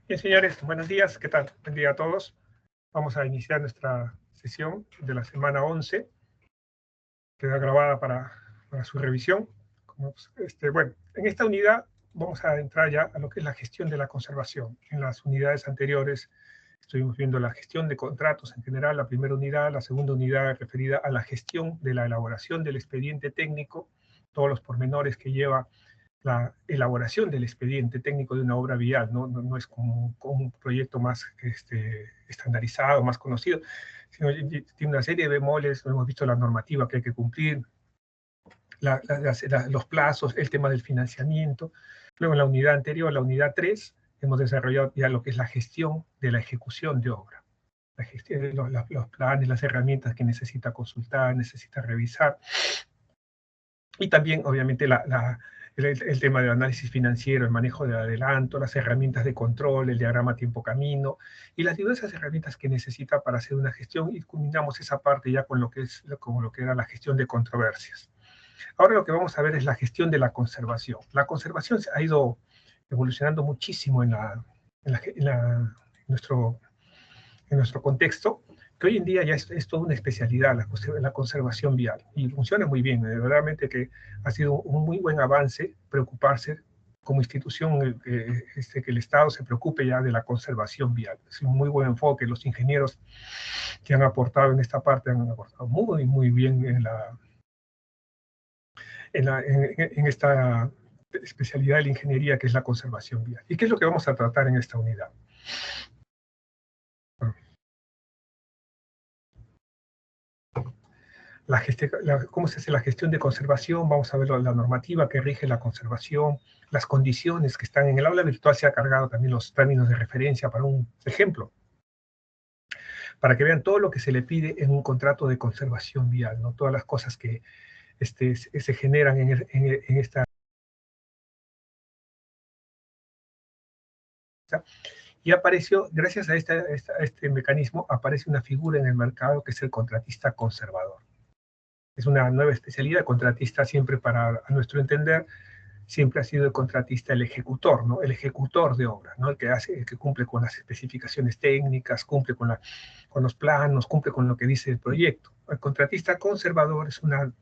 Bien, señores, buenos días. ¿Qué tal? Buen día a todos. Vamos a iniciar nuestra sesión de la semana 11. Queda grabada para su revisión. Bueno, en esta unidad vamos a entrar ya a lo que es la gestión de la conservación. En las unidades anteriores estuvimos viendo la gestión de contratos en general, la primera unidad, la segunda unidad referida a la gestión de la elaboración del expediente técnico, todos los pormenores que lleva la elaboración del expediente técnico de una obra vial, no es como un proyecto más estandarizado, más conocido, sino tiene una serie de bemoles. Hemos visto la normativa que hay que cumplir, los plazos, el tema del financiamiento. Luego en la unidad anterior, la unidad 3, hemos desarrollado ya lo que es la gestión de la ejecución de obra. La gestión de los planes, las herramientas que necesita consultar, necesita revisar. Y también, obviamente, el tema del análisis financiero, el manejo del adelanto, las herramientas de control, el diagrama tiempo-camino y las diversas herramientas que necesita para hacer una gestión, y culminamos esa parte ya con lo que era la gestión de controversias. Ahora lo que vamos a ver es la gestión de la conservación. La conservación ha ido evolucionando muchísimo en nuestro contexto, que hoy en día ya es toda una especialidad, la conservación vial, y funciona muy bien. Verdaderamente que ha sido un muy buen avance preocuparse como institución, que el Estado se preocupe ya de la conservación vial. Es un muy buen enfoque. Los ingenieros que han aportado en esta parte han aportado muy, muy bien en esta especialidad de la ingeniería, que es la conservación vial. ¿Y qué es lo que vamos a tratar en esta unidad? ¿Cómo se hace la gestión de conservación? Vamos a ver la normativa que rige la conservación, las condiciones que están en el aula virtual. Se ha cargado también los términos de referencia para un ejemplo, para que vean todo lo que se le pide en un contrato de conservación vial, ¿no? Todas las cosas que se generan en esta. Y apareció, gracias a este mecanismo, aparece una figura en el mercado que es el contratista conservador. Es una nueva especialidad. Contratista, siempre, a nuestro entender, siempre ha sido el contratista el ejecutor, ¿no? El ejecutor de obra, ¿no? El que cumple con las especificaciones técnicas, cumple con los planos, cumple con lo que dice el proyecto. El contratista conservador es una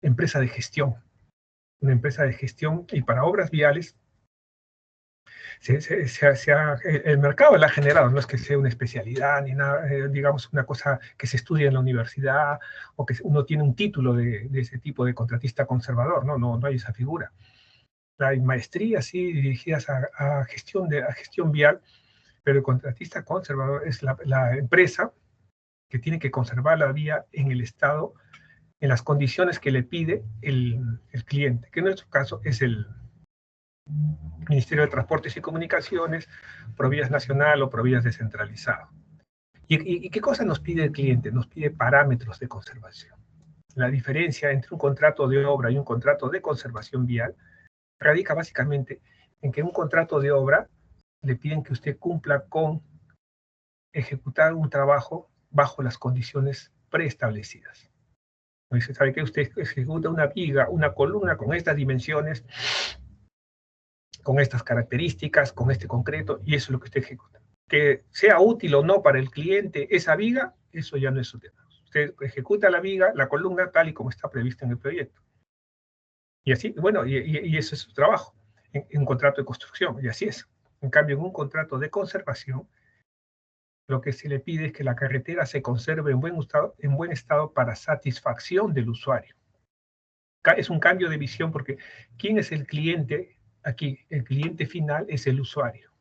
empresa de gestión, y para obras viales el mercado la ha generado. No es que sea una especialidad ni nada, digamos, una cosa que se estudia en la universidad, o que uno tiene un título de ese tipo de contratista conservador. No hay esa figura. Hay maestrías, sí, dirigidas a gestión vial, pero el contratista conservador es la empresa que tiene que conservar la vía en el estado, en las condiciones que le pide el cliente, que en nuestro caso es el Ministerio de Transportes y Comunicaciones, Provías Nacional o Provías Descentralizado. ¿Y qué cosa nos pide el cliente? Nos pide parámetros de conservación. La diferencia entre un contrato de obra y un contrato de conservación vial radica básicamente en que en un contrato de obra le piden que usted cumpla con ejecutar un trabajo bajo las condiciones preestablecidas. Entonces, sabe que usted ejecuta una viga, una columna con estas dimensiones, con estas características, con este concreto, y eso es lo que usted ejecuta. Que sea útil o no para el cliente esa viga, eso ya no es su tema. Usted ejecuta la viga, la columna, tal y como está prevista en el proyecto. Y así, bueno, y ese es su trabajo en un contrato de construcción, y así es. En cambio, en un contrato de conservación, lo que se le pide es que la carretera se conserve en buen estado para satisfacción del usuario. Es un cambio de visión, porque ¿quién es el cliente aquí? El cliente final es el usuario,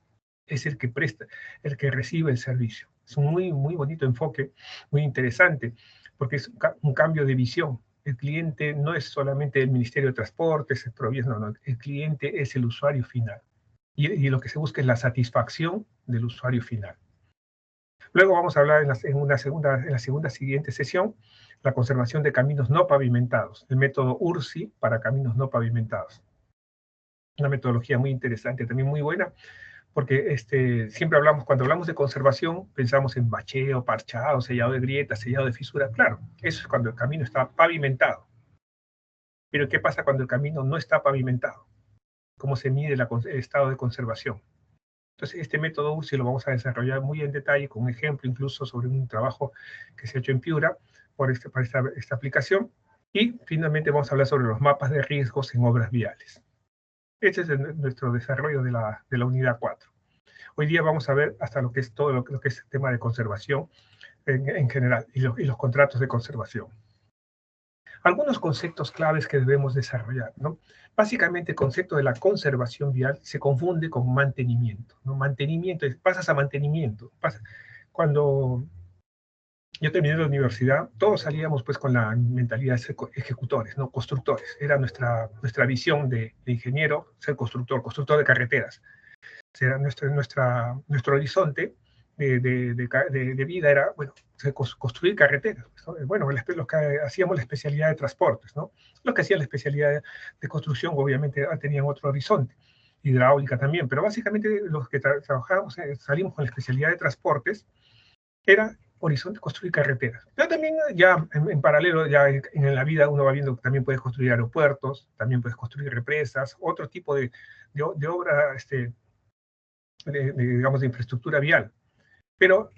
es el que presta, el que recibe el servicio. Es un muy, muy bonito enfoque, muy interesante, porque es un cambio de visión. El cliente no es solamente el Ministerio de Transportes, el Provías, no, el cliente es el usuario final. Y lo que se busca es la satisfacción del usuario final. Luego vamos a hablar en la segunda siguiente sesión, la conservación de caminos no pavimentados, el método URSI para caminos no pavimentados. Una metodología muy interesante, también muy buena, porque siempre cuando hablamos de conservación, pensamos en bacheo, parchado, sellado de grietas, sellado de fisuras. Claro, eso es cuando el camino está pavimentado. Pero ¿qué pasa cuando el camino no está pavimentado? ¿Cómo se mide el estado de conservación? Entonces, este método UCI lo vamos a desarrollar muy en detalle, con un ejemplo incluso sobre un trabajo que se ha hecho en Piura para esta aplicación. Y finalmente vamos a hablar sobre los mapas de riesgos en obras viales. Este es nuestro desarrollo de la unidad 4. Hoy día vamos a ver hasta lo que es todo lo que es el tema de conservación en general y los contratos de conservación. Algunos conceptos claves que debemos desarrollar, ¿no? Básicamente el concepto de la conservación vial se confunde con mantenimiento, ¿no? Mantenimiento, pasas a mantenimiento. Cuando yo terminé la universidad, todos salíamos pues con la mentalidad de ser ejecutores, ¿no? Constructores. Era nuestra visión de ingeniero, ser constructor de carreteras. Era nuestro horizonte de vida era, bueno, construir carreteras, ¿no? Bueno, los que hacíamos la especialidad de transportes, ¿no? Los que hacían la especialidad de construcción, obviamente, tenían otro horizonte, hidráulica también, pero básicamente los que trabajábamos, salimos con la especialidad de transportes, era horizonte construir carreteras. Pero también ya en paralelo, ya en la vida uno va viendo que también puedes construir aeropuertos, también puedes construir represas, otro tipo de obra, digamos, de infraestructura vial. Pero,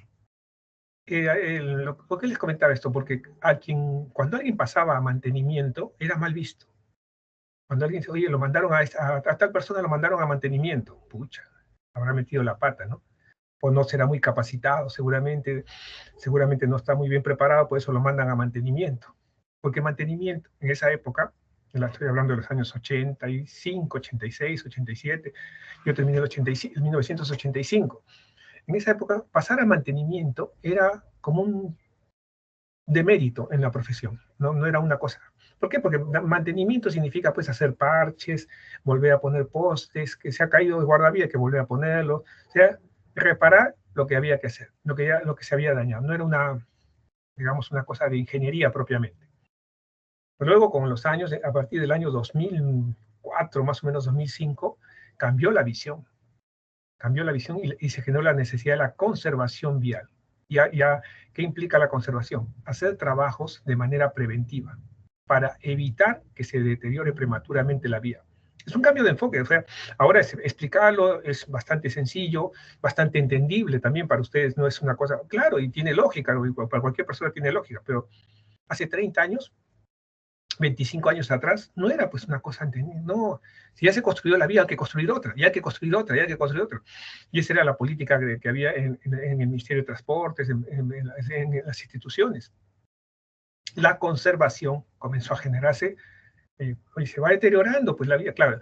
¿por qué les comentaba esto? Porque cuando alguien pasaba a mantenimiento, era mal visto. Cuando alguien dice, oye, lo mandaron a tal persona, lo mandaron a mantenimiento. Pucha, habrá metido la pata, ¿no? O no será muy capacitado, seguramente no está muy bien preparado, por eso lo mandan a mantenimiento. Porque mantenimiento, en esa época, estoy hablando de los años 85, 86, 87, yo terminé en 1985. En esa época, pasar a mantenimiento era como un demérito en la profesión, no era una cosa. ¿Por qué? Porque mantenimiento significa pues hacer parches, volver a poner postes, que se ha caído de guardavía, que volver a ponerlo, o sea, reparar lo que había que hacer, lo que se había dañado. No era digamos, una cosa de ingeniería propiamente. Pero luego, con los años, a partir del año 2004, más o menos 2005, cambió la visión y se generó la necesidad de la conservación vial. ¿Qué implica la conservación? Hacer trabajos de manera preventiva para evitar que se deteriore prematuramente la vía. Es un cambio de enfoque, o sea, ahora explicarlo es bastante sencillo, bastante entendible también para ustedes, no es una cosa, claro, y tiene lógica, para cualquier persona tiene lógica, pero hace 30 años 25 años atrás, no era pues una cosa entendida, no, si ya se construyó la vía, hay que construir otra, y hay que construir otra, y hay que construir otra. Y esa era la política que había en el Ministerio de Transportes, en las instituciones. La conservación comenzó a generarse, y se va deteriorando pues la vía, claro,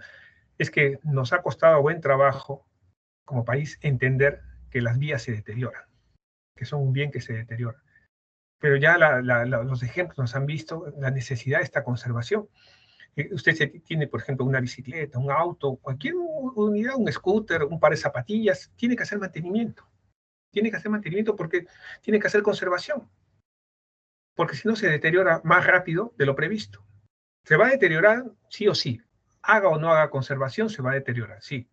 es que nos ha costado buen trabajo como país entender que las vías se deterioran, que son un bien que se deteriora. Pero ya los ejemplos nos han visto la necesidad de esta conservación. Usted tiene, por ejemplo, una bicicleta, un auto, cualquier unidad, un scooter, un par de zapatillas, tiene que hacer mantenimiento. Tiene que hacer mantenimiento porque tiene que hacer conservación. Porque si no se deteriora más rápido de lo previsto. Se va a deteriorar sí o sí. Haga o no haga conservación, se va a deteriorar, sí.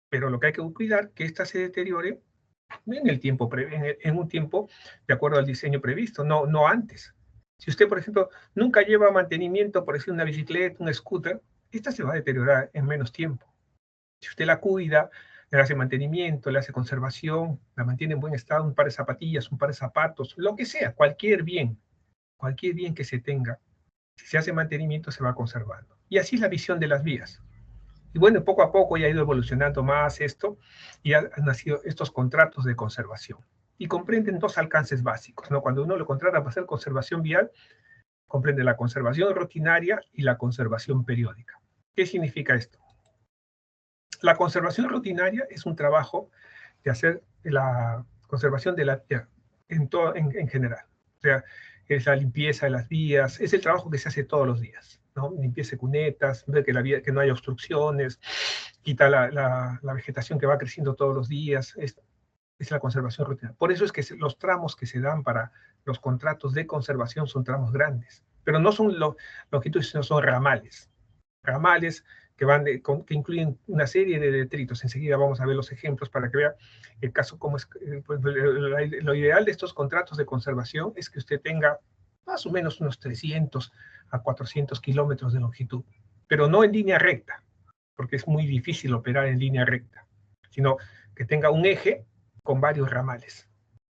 Pero lo que hay que cuidar que ésta se deteriore en un tiempo de acuerdo al diseño previsto, no antes. Si usted, por ejemplo, nunca lleva mantenimiento, por decir una bicicleta, un scooter, esta se va a deteriorar en menos tiempo. Si usted la cuida, le hace mantenimiento, le hace conservación, la mantiene en buen estado, un par de zapatillas, un par de zapatos, lo que sea, cualquier bien que se tenga, si se hace mantenimiento se va conservando. Y así es la visión de las vías. Y bueno, poco a poco ya ha ido evolucionando más esto y han nacido estos contratos de conservación. Y comprenden dos alcances básicos, ¿no? Cuando uno lo contrata para hacer conservación vial, comprende la conservación rutinaria y la conservación periódica. ¿Qué significa esto? La conservación rutinaria es un trabajo de hacer la conservación de la vía en general. O sea, es la limpieza de las vías, es el trabajo que se hace todos los días, ¿no? Limpieza de cunetas, ver que no haya obstrucciones, quita la vegetación que va creciendo todos los días, es la conservación rutinaria. Por eso es que los tramos que se dan para los contratos de conservación son tramos grandes, pero no son longitudes, sino son ramales. Ramales que incluyen una serie de detritos. Enseguida vamos a ver los ejemplos para que vea el caso, cómo es. Pues, lo ideal de estos contratos de conservación es que usted tenga más o menos unos 300 a 400 kilómetros de longitud, pero no en línea recta, porque es muy difícil operar en línea recta. sino que tenga un eje con varios ramales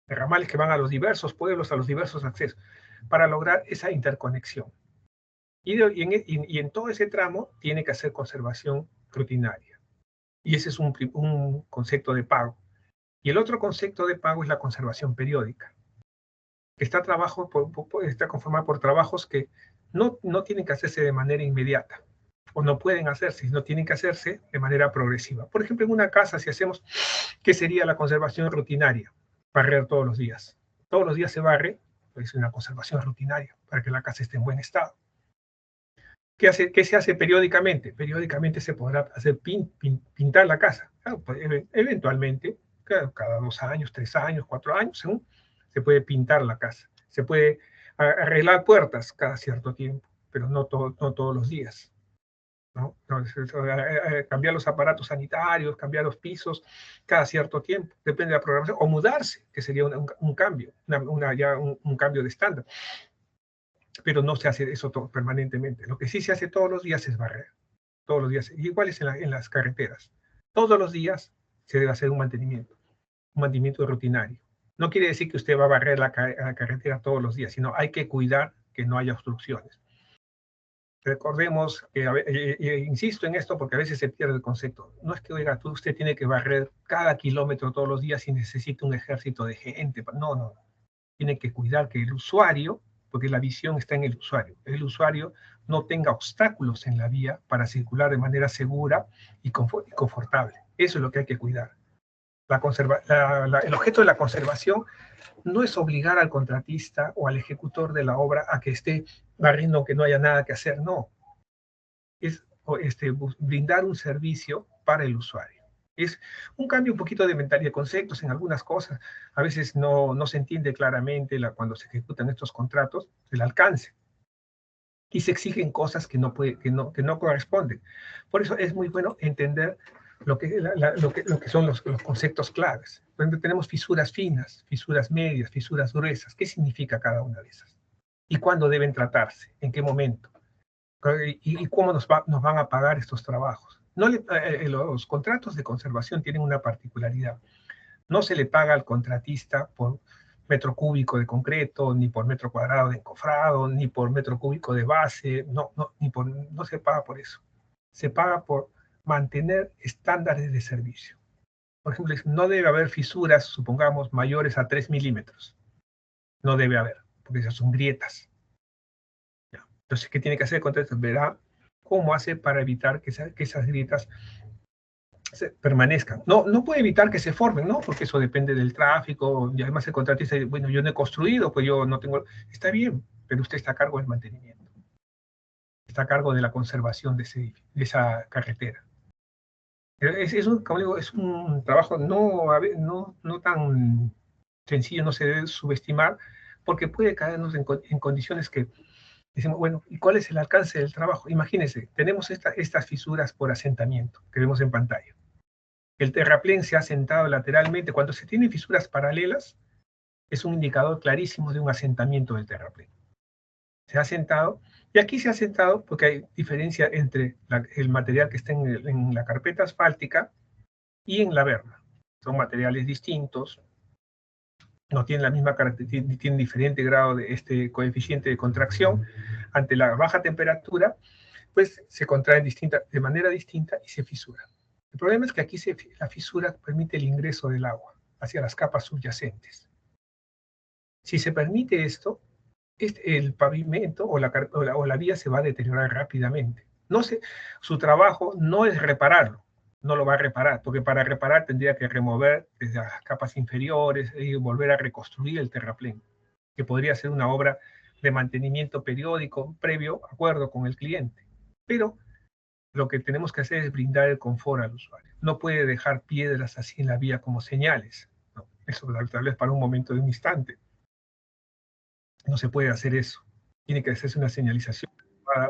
que van a los diversos pueblos, a los diversos accesos, para lograr esa interconexión. Y en todo ese tramo tiene que hacer conservación rutinaria. Y ese es un concepto de pago. Y el otro concepto de pago es la conservación periódica, que está conformada por trabajos que no tienen que hacerse de manera inmediata, o no pueden hacerse, sino tienen que hacerse de manera progresiva. Por ejemplo, en una casa, si hacemos, ¿qué sería la conservación rutinaria? Barrer todos los días. Todos los días se barre, es una conservación rutinaria, para que la casa esté en buen estado. ¿Qué se hace periódicamente? Periódicamente se podrá hacer pintar la casa. Claro, pues, eventualmente, cada 2 años, 3 años, 4 años, según, se puede pintar la casa. Se puede arreglar puertas cada cierto tiempo, pero no todos los días, ¿no? Entonces, cambiar los aparatos sanitarios, cambiar los pisos cada cierto tiempo, depende de la programación, o mudarse, que sería un cambio, un cambio de estándar, pero no se hace eso permanentemente. Lo que sí se hace todos los días es barrer, todos los días, igual es en las carreteras. Todos los días se debe hacer un mantenimiento rutinario. No quiere decir que usted va a barrer la carretera todos los días, sino hay que cuidar que no haya obstrucciones. Recordemos que, insisto en esto porque a veces se pierde el concepto. No es que, oiga, usted tiene que barrer cada kilómetro todos los días y necesita un ejército de gente. No. Tiene que cuidar que el usuario, porque la visión está en el usuario no tenga obstáculos en la vía para circular de manera segura y confortable. Eso es lo que hay que cuidar. El objeto de la conservación no es obligar al contratista o al ejecutor de la obra a que esté barriendo aunque no haya nada que hacer, no. Es brindar un servicio para el usuario. Es un cambio un poquito de mentalidad de conceptos en algunas cosas. A veces no se entiende claramente cuando se ejecutan estos contratos el alcance. Y se exigen cosas que no corresponden. Por eso es muy bueno entender lo que son los conceptos claves. Por ejemplo, tenemos fisuras finas, fisuras medias, fisuras gruesas. ¿Qué significa cada una de esas? ¿Y cuándo deben tratarse? ¿En qué momento? ¿Y cómo nos van a pagar estos trabajos? Los contratos de conservación tienen una particularidad. No se le paga al contratista por metro cúbico de concreto, ni por metro cuadrado de encofrado, ni por metro cúbico de base, no se paga por eso. Se paga por mantener estándares de servicio. Por ejemplo, no debe haber fisuras, supongamos, mayores a 3 milímetros. No debe haber, porque esas son grietas. Entonces, ¿qué tiene que hacer el contratista? Verá cómo hace para evitar que esas grietas permanezcan. No puede evitar que se formen, ¿no? Porque eso depende del tráfico, y además el contratista dice, bueno, yo no he construido, pues yo no tengo... Está bien, pero usted está a cargo del mantenimiento. Está a cargo de la conservación de esa carretera. Como digo, es un trabajo no tan sencillo, no se debe subestimar, porque puede caernos en condiciones que decimos, bueno, ¿y cuál es el alcance del trabajo? Imagínense, tenemos estas fisuras por asentamiento que vemos en pantalla. El terraplén se ha asentado lateralmente. Cuando se tienen fisuras paralelas, es un indicador clarísimo de un asentamiento del terraplén. Se ha asentado, y aquí se ha asentado porque hay diferencia entre el material que está en la carpeta asfáltica y en la berma. Son materiales distintos, no tienen la misma característica, tienen diferente grado de este coeficiente de contracción. Ante la baja temperatura, pues se contraen de manera distinta y se fisuran. El problema es que aquí la fisura permite el ingreso del agua hacia las capas subyacentes. Si se permite esto, el pavimento o la vía se va a deteriorar rápidamente. Su trabajo no es repararlo, no lo va a reparar, porque para reparar tendría que remover desde las capas inferiores y volver a reconstruir el terraplén, que podría ser una obra de mantenimiento periódico previo acuerdo con el cliente. Pero lo que tenemos que hacer es brindar el confort al usuario. No puede dejar piedras así en la vía como señales, ¿no? Eso tal vez para un momento de un instante. No se puede hacer eso. Tiene que hacerse una señalización,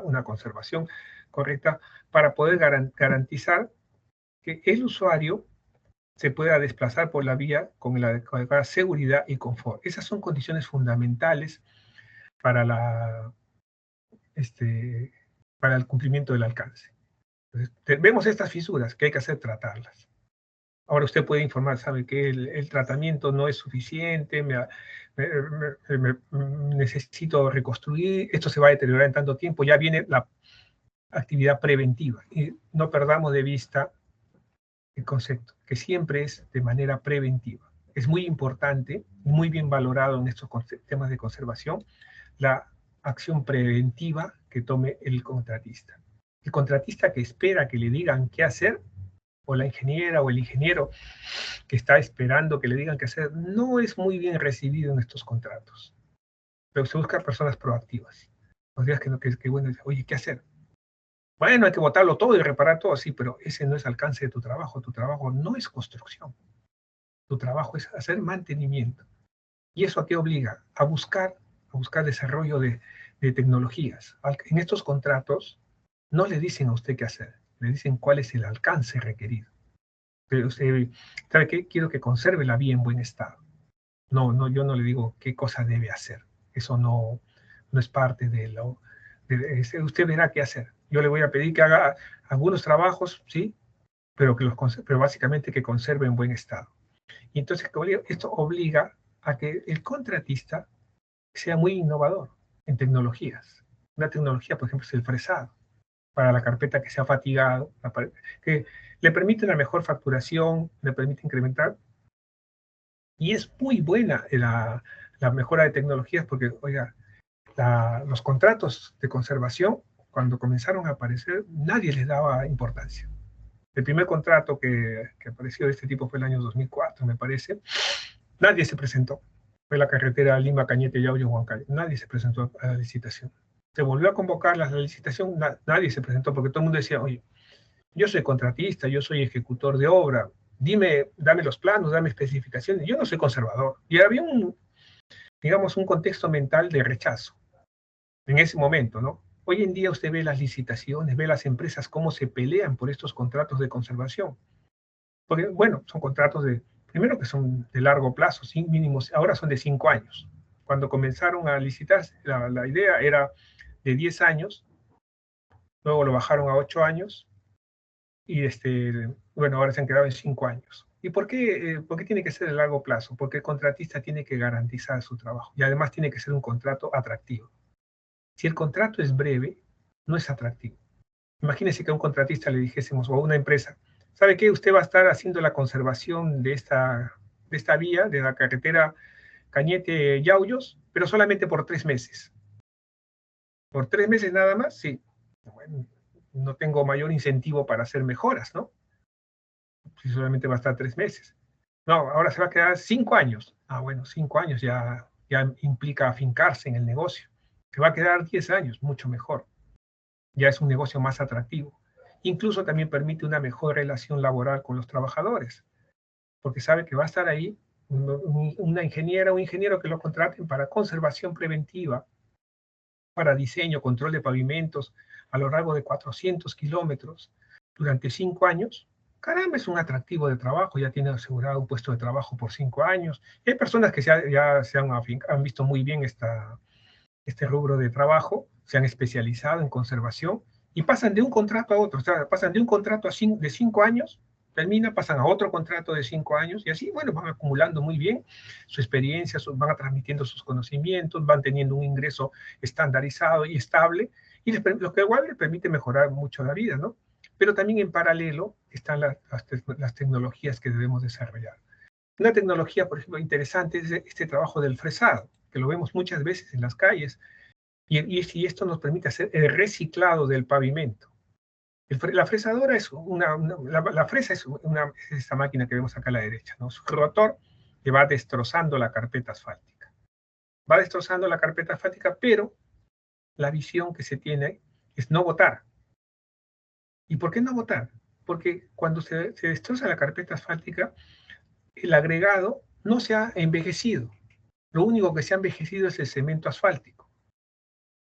una conservación correcta para poder garantizar que el usuario se pueda desplazar por la vía con la adecuada seguridad y confort. Esas son condiciones fundamentales para, para el cumplimiento del alcance. Entonces, vemos estas fisuras que hay que hacer tratarlas. Ahora usted puede informar, sabe que el tratamiento no es suficiente, necesito reconstruir, esto se va a deteriorar en tanto tiempo, ya viene la actividad preventiva. Y no perdamos de vista el concepto, que siempre es de manera preventiva. Es muy importante, muy bien valorado en estos temas de conservación, la acción preventiva que tome el contratista. El contratista que espera que le digan qué hacer, o la ingeniera o el ingeniero que está esperando que le digan qué hacer, no es muy bien recibido en estos contratos. Pero se busca personas proactivas. Los días que bueno, oye, ¿qué hacer? Bueno, hay que botarlo todo y reparar todo, sí, pero ese no es alcance de tu trabajo. Tu trabajo no es construcción. Tu trabajo es hacer mantenimiento. ¿Y eso a qué obliga? A buscar desarrollo de tecnologías. En estos contratos no le dicen a usted qué hacer, le dicen cuál es el alcance requerido. Pero usted, ¿sabe qué? Quiero que conserve la vía en buen estado. No, no, yo no le digo qué cosa debe hacer. Eso no, no es parte de lo... usted verá qué hacer. Yo le voy a pedir que haga algunos trabajos, sí, pero básicamente que conserve en buen estado. Y entonces esto obliga a que el contratista sea muy innovador en tecnologías. Una tecnología, por ejemplo, es el fresado, para la carpeta que se ha fatigado, que le permite una mejor facturación, le permite incrementar. Y es muy buena la mejora de tecnologías porque, oiga, los contratos de conservación, cuando comenzaron a aparecer, nadie les daba importancia. El primer contrato que apareció de este tipo fue el año 2004, me parece. Nadie se presentó. Fue la carretera Lima, Cañete, Yauyos, Huancayo. Nadie se presentó a la licitación. Se volvió a convocar la licitación, nadie se presentó porque todo el mundo decía, oye, yo soy contratista, yo soy ejecutor de obra, dame los planos, dame especificaciones, yo no soy conservador. Y había digamos, un contexto mental de rechazo en ese momento, ¿no? Hoy en día usted ve las licitaciones, ve las empresas cómo se pelean por estos contratos de conservación. Porque, bueno, son contratos primero que son de largo plazo, sin mínimos, ahora son de 5 años. Cuando comenzaron a licitar, la idea era de 10 años, luego lo bajaron a 8 años, y bueno, ahora se han quedado en 5 años. ¿Y por qué tiene que ser de largo plazo? Porque el contratista tiene que garantizar su trabajo y además tiene que ser un contrato atractivo. Si el contrato es breve, no es atractivo. Imagínese que a un contratista le dijésemos, o a una empresa, ¿sabe qué? Usted va a estar haciendo la conservación de esta vía, de la carretera Cañete-Yauyos, pero solamente por 3 meses. ¿Por 3 meses nada más? Sí. Bueno, no tengo mayor incentivo para hacer mejoras, ¿no? Si solamente va a estar 3 meses. No, ahora se va a quedar 5 años. Ah, bueno, 5 años ya implica afincarse en el negocio. Se va a quedar 10 años, mucho mejor. Ya es un negocio más atractivo. Incluso también permite una mejor relación laboral con los trabajadores, porque sabe que va a estar ahí una ingeniera o un ingeniero que lo contraten para conservación preventiva, para diseño, control de pavimentos a lo largo de 400 kilómetros durante 5 años. Caramba, es un atractivo de trabajo, ya tiene asegurado un puesto de trabajo por 5 años. Y hay personas que ya han visto muy bien este rubro de trabajo, se han especializado en conservación y pasan de un contrato a otro, o sea, pasan de un contrato de 5 años, termina, pasan a otro contrato de 5 años y así, bueno, van acumulando muy bien su experiencia, van transmitiendo sus conocimientos, van teniendo un ingreso estandarizado y estable, y lo que igual les permite mejorar mucho la vida, ¿no? Pero también en paralelo están las tecnologías que debemos desarrollar. Una tecnología, por ejemplo, interesante es este trabajo del fresado, que lo vemos muchas veces en las calles, y esto nos permite hacer el reciclado del pavimento. La fresadora es la fresa es esta máquina que vemos acá a la derecha, ¿no? Su rotor que va destrozando la carpeta asfáltica. Va destrozando la carpeta asfáltica, pero la visión que se tiene es no botar. ¿Y por qué no botar? Porque cuando se destroza la carpeta asfáltica, el agregado no se ha envejecido. Lo único que se ha envejecido es el cemento asfáltico.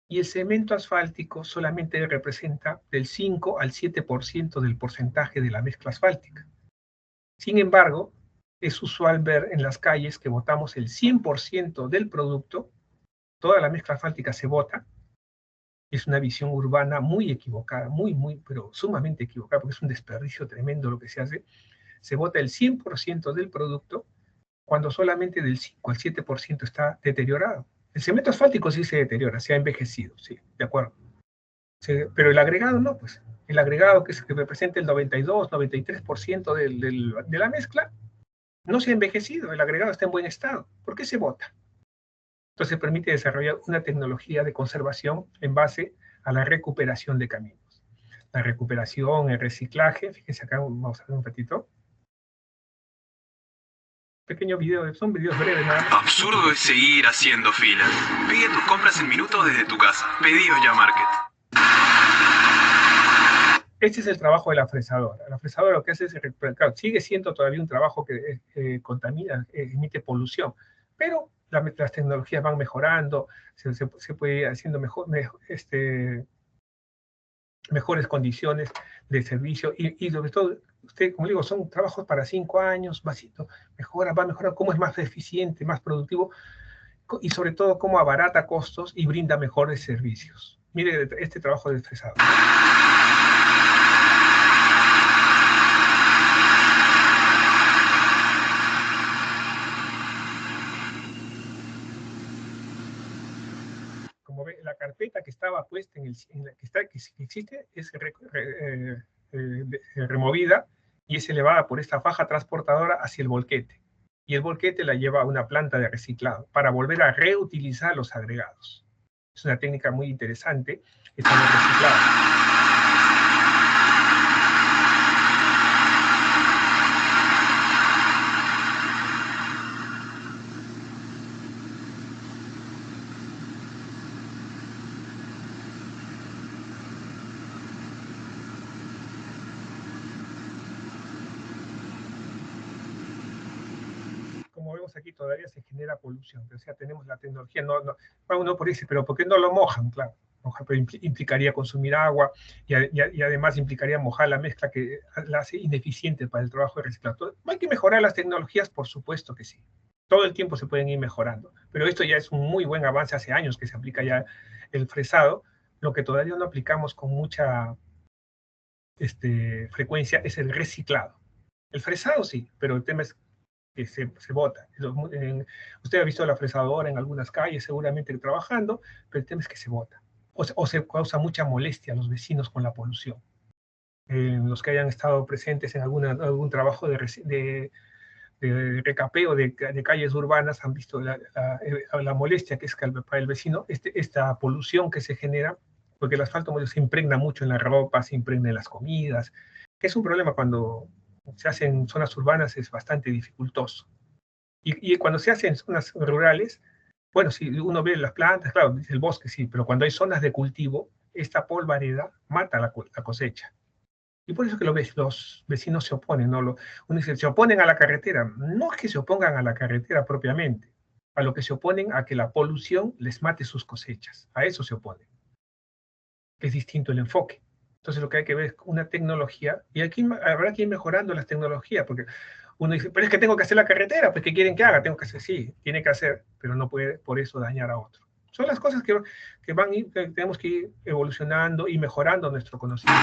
Y el cemento asfáltico solamente representa del 5 al 7% del porcentaje de la mezcla asfáltica. Sin embargo, es usual ver en las calles que botamos el 100% del producto, toda la mezcla asfáltica se bota. Es una visión urbana muy equivocada, pero sumamente equivocada, porque es un desperdicio tremendo lo que se hace. se bota el 100% del producto cuando solamente del 5 al 7% está deteriorado. El cemento asfáltico sí se deteriora, se ha envejecido, sí, de acuerdo. Sí, pero el agregado no, pues. El agregado que representa el 92, 93% de la mezcla, no se ha envejecido, el agregado está en buen estado. ¿Por qué se bota? Entonces permite desarrollar una tecnología de conservación en base a la recuperación de caminos. La recuperación, el reciclaje, fíjense acá, vamos a ver un ratito. Pequeño video, son videos breves nada más. Absurdo es seguir haciendo filas. Pide tus compras en minutos desde tu casa. Pedidos ya Market. Este es el trabajo de la fresadora. La fresadora lo que hace es, claro, sigue siendo todavía un trabajo que contamina, emite polución, pero las tecnologías van mejorando, se puede ir haciendo mejores condiciones de servicio y sobre todo, usted, como digo, son trabajos para 5 años, va a mejorar cómo es más eficiente, más productivo y sobre todo cómo abarata costos y brinda mejores servicios. Mire este trabajo de fresador. Como ve, la carpeta que estaba puesta que existe es removida y es elevada por esta faja transportadora hacia el volquete. Y el volquete la lleva a una planta de reciclado para volver a reutilizar los agregados. Es una técnica muy interesante, están reciclados. Como vemos aquí todavía se genera polución, o sea, tenemos la tecnología, uno por dice, pero ¿por qué no lo mojan? Claro, mojar, pero implicaría consumir agua y además implicaría mojar la mezcla que la hace ineficiente para el trabajo de reciclado. ¿Hay que mejorar las tecnologías? Por supuesto que sí. Todo el tiempo se pueden ir mejorando, pero esto ya es un muy buen avance, hace años que se aplica ya el fresado. Lo que todavía no aplicamos con mucha frecuencia es el reciclado. El fresado sí, pero el tema es que se bota. Usted ha visto la fresadora en algunas calles, seguramente trabajando, pero el tema es que se bota. O se causa mucha molestia a los vecinos con la polución. Los que hayan estado presentes en algún trabajo de recapeo de calles urbanas han visto la molestia que es para el vecino, esta polución que se genera, porque el asfalto se impregna mucho en la ropa, se impregna en las comidas. Es un problema cuando se hace en zonas urbanas, es bastante dificultoso. Y cuando se hace en zonas rurales, bueno, si uno ve las plantas, claro, el bosque sí, pero cuando hay zonas de cultivo, esta polvareda mata la cosecha. Y por eso que los vecinos se oponen, ¿no? Uno dice, se oponen a la carretera. No es que se opongan a la carretera propiamente, a lo que se oponen a que la polución les mate sus cosechas. A eso se oponen. Es distinto el enfoque. Entonces lo que hay que ver es una tecnología, y aquí habrá que ir mejorando las tecnologías, porque uno dice, pero es que tengo que hacer la carretera, pues ¿qué quieren que haga? Tengo que hacer, sí, tiene que hacer, pero no puede por eso dañar a otro. Son las cosas que tenemos que ir evolucionando y mejorando nuestro conocimiento.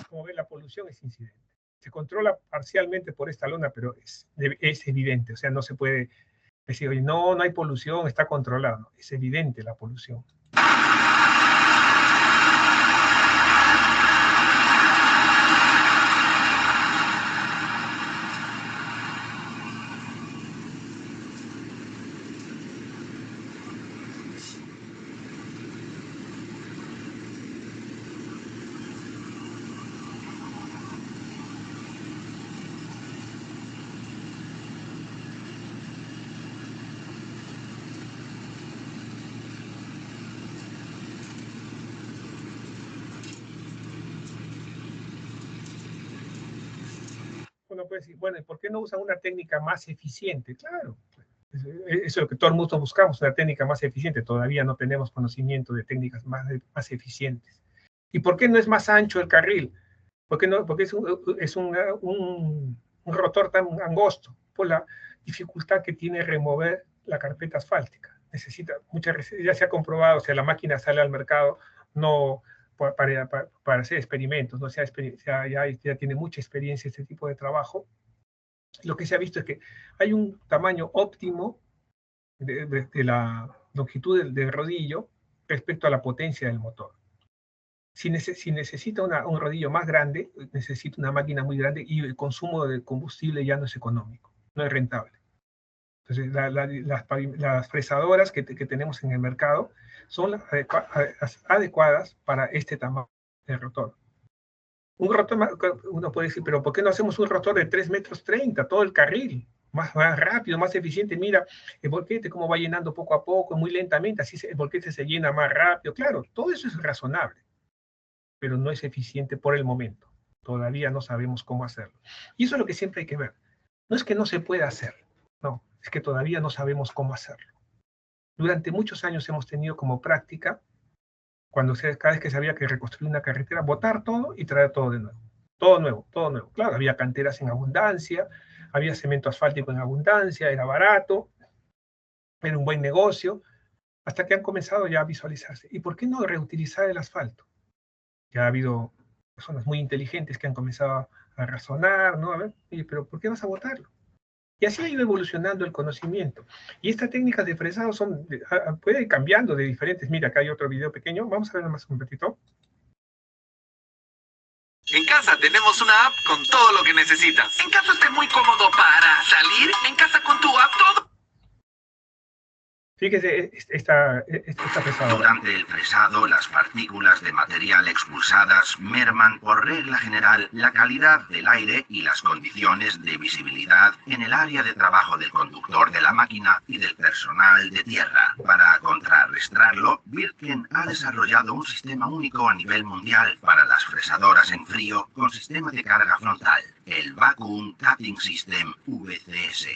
Como ven, la polución es incidente. Se controla parcialmente por esta lona, pero es evidente, o sea, no se puede decir, oye, no hay polución, está controlado. Es evidente la polución. Uno puede decir, bueno, ¿y por qué no usan una técnica más eficiente? Claro, Eso es lo que todo el mundo buscamos, una técnica más eficiente. Todavía no tenemos conocimiento de técnicas más eficientes. ¿Y por qué no es más ancho el carril? ¿Por qué no? Porque es un rotor tan angosto, por la dificultad que tiene remover la carpeta asfáltica. Necesita ya se ha comprobado, o sea, la máquina sale al mercado no para hacer experimentos, ¿no? Ya tiene mucha experiencia este tipo de trabajo. Lo que se ha visto es que hay un tamaño óptimo de la longitud del rodillo respecto a la potencia del motor. Si necesita un rodillo más grande, necesita una máquina muy grande y el consumo de combustible ya no es económico, no es rentable. Entonces, las fresadoras que tenemos en el mercado son las adecuadas para este tamaño de rotor. Un rotor, uno puede decir, pero ¿por qué no hacemos un rotor de 3,30 metros, todo el carril? Más rápido, más eficiente. Mira el volquete cómo va llenando poco a poco, muy lentamente, así el volquete se llena más rápido. Claro, todo eso es razonable, pero no es eficiente por el momento. Todavía no sabemos cómo hacerlo. Y eso es lo que siempre hay que ver. No es que no se pueda hacer, no, es que todavía no sabemos cómo hacerlo. Durante muchos años hemos tenido como práctica, cada vez que se había que reconstruir una carretera, botar todo y traer todo de nuevo. Todo nuevo, todo nuevo. Claro, había canteras en abundancia, había cemento asfáltico en abundancia, era barato, era un buen negocio, hasta que han comenzado ya a visualizarse. ¿Y por qué no reutilizar el asfalto? Ya ha habido personas muy inteligentes que han comenzado a razonar, ¿no? A ver, pero ¿por qué vas a botarlo? Y así ha ido evolucionando el conocimiento. Y estas técnicas de fresado pueden ir cambiando de diferentes. Mira, acá hay otro video pequeño. Vamos a ver más un ratito. En casa tenemos una app con todo lo que necesitas. En casa esté muy cómodo para salir. En casa con tu app todo. Fíjese esta fresadora. Durante el fresado, las partículas de material expulsadas merman por regla general la calidad del aire y las condiciones de visibilidad en el área de trabajo del conductor de la máquina y del personal de tierra. Para contrarrestarlo, Birken ha desarrollado un sistema único a nivel mundial para las fresadoras en frío con sistema de carga frontal, el Vacuum Cutting System VCS.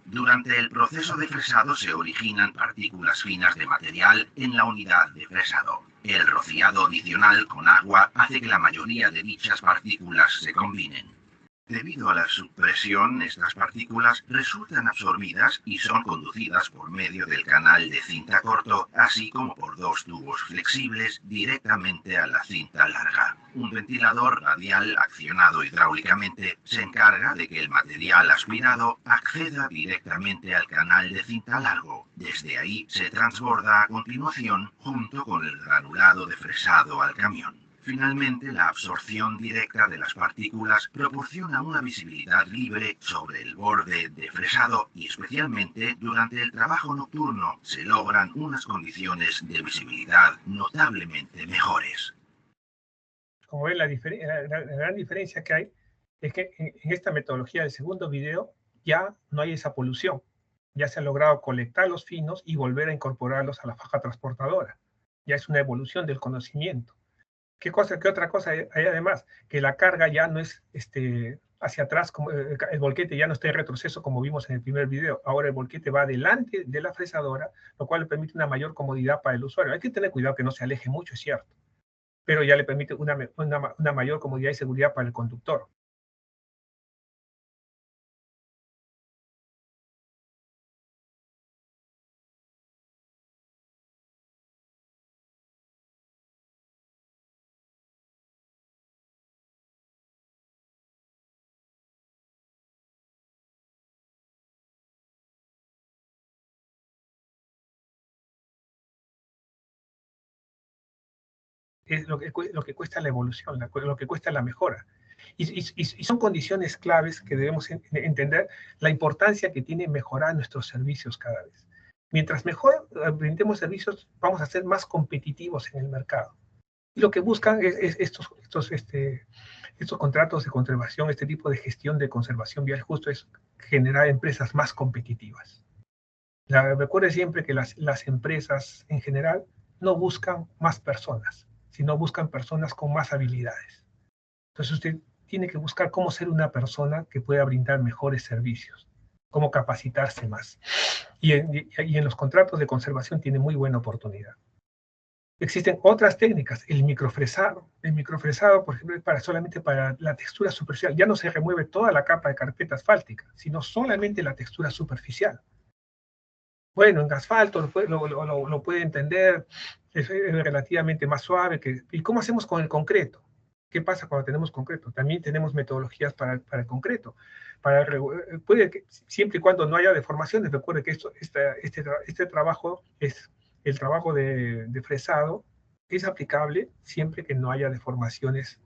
Durante el proceso de fresado se originan partículas finas de material en la unidad de fresado. El rociado adicional con agua hace que la mayoría de dichas partículas se combinen. Debido a la subpresión, estas partículas resultan absorbidas y son conducidas por medio del canal de cinta corto, así como por dos tubos flexibles directamente a la cinta larga. Un ventilador radial accionado hidráulicamente se encarga de que el material aspirado acceda directamente al canal de cinta largo. Desde ahí se transborda a continuación junto con el granulado de fresado al camión. Finalmente, la absorción directa de las partículas proporciona una visibilidad libre sobre el borde de fresado y especialmente durante el trabajo nocturno se logran unas condiciones de visibilidad notablemente mejores. Como ven, la gran diferencia que hay es que en esta metodología del segundo video ya no hay esa polución. Ya se ha logrado colectar los finos y volver a incorporarlos a la faja transportadora. Ya es una evolución del conocimiento. ¿Qué otra cosa hay además? Que la carga ya no es hacia atrás, como el volquete ya no está en retroceso como vimos en el primer video. Ahora el volquete va adelante de la fresadora, lo cual le permite una mayor comodidad para el usuario. Hay que tener cuidado que no se aleje mucho, es cierto, pero ya le permite una mayor comodidad y seguridad para el conductor. Es lo que cuesta la evolución, lo que cuesta la mejora. Y son condiciones claves que debemos entender la importancia que tiene mejorar nuestros servicios cada vez. Mientras mejor brindemos servicios, vamos a ser más competitivos en el mercado. Y lo que buscan es estos contratos de conservación, este tipo de gestión de conservación vial justo es generar empresas más competitivas. Recuerde siempre que las empresas en general no buscan más personas, sino buscan personas con más habilidades. Entonces usted tiene que buscar cómo ser una persona que pueda brindar mejores servicios, cómo capacitarse más. y en los contratos de conservación tiene muy buena oportunidad. Existen otras técnicas, el microfresado. El microfresado, por ejemplo, es solamente para la textura superficial. Ya no se remueve toda la capa de carpeta asfáltica, sino solamente la textura superficial. Bueno, en asfalto lo puede entender, es relativamente más suave. ¿Y cómo hacemos con el concreto? ¿Qué pasa cuando tenemos concreto? También tenemos metodologías para el concreto. Siempre y cuando no haya deformaciones, recuerde que este trabajo es el trabajo de fresado, es aplicable siempre que no haya deformaciones